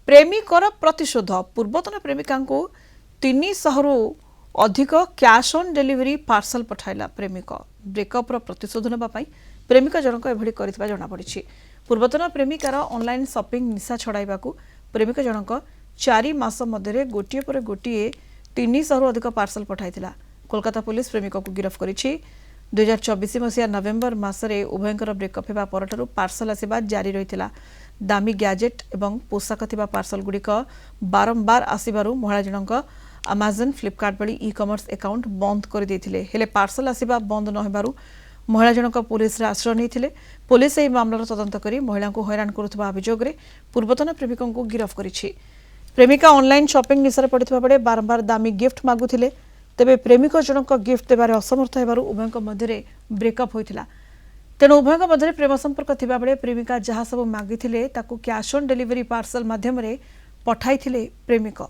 प्रेमिकर प्रतिशोध पूर्वतन प्रेमिका को 300 रु अधिक कैश ऑन डिलीवरी पार्सल पठाइला प्रेमिक ब्रेकअप प्रतिशोध नापी प्रेमिका जनक एभली करथिबा जणा पड़िछि। पूर्वतन प्रेमिकार ऑनलाइन शॉपिंग निशा छड़ाइबा प्रेमिका जनक 4 मास मध्य गोटे पर गोटे 300 रु अधिक पार्सल पठाइथिला। कोलकाता पुलिस प्रेमिक को गिरफ्त करिछि। 2024 मसीहा नवेम्बर मासरे उभयंकर ब्रेकअप हेबा परठारु पार्सल आसिबा जारी रहिथिला। दामी गैजेट एवं पोशाक थिबा पार्सल गुड़िक बारंबार आसिबारु महिला जनक अमेजन फ्लिपकार्ट भली ई कॉमर्स अकाउंट बंद कर देथिले। हेले पार्सल आसिबा बंद न हेबारु महिला जनक पुलिस रे आश्रय नेथिले। पुलिस एही मामलार तदंत करी महिला को हैरान करुथबा अभियोग रे पूर्वतन प्रेमिकन को गिरफ्त करिछि। प्रेमिका ऑनलाइन शॉपिंग निशारे पड़िथबा बेले बारंबार दामी गिफ्ट मागुथिले। तेबे प्रेमिक जनक गिफ्ट देबारे असमर्थ हेबारु उभयंक मध्य ब्रेकअप होइथिला। तेणु उभयंक मध्य प्रेम संपर्क थिबा बेले प्रेमिका जहा सब मागिथिले ताकू कैश ऑन डिलीवरी पार्सल माध्यम रे पठाइथिले प्रेमिक।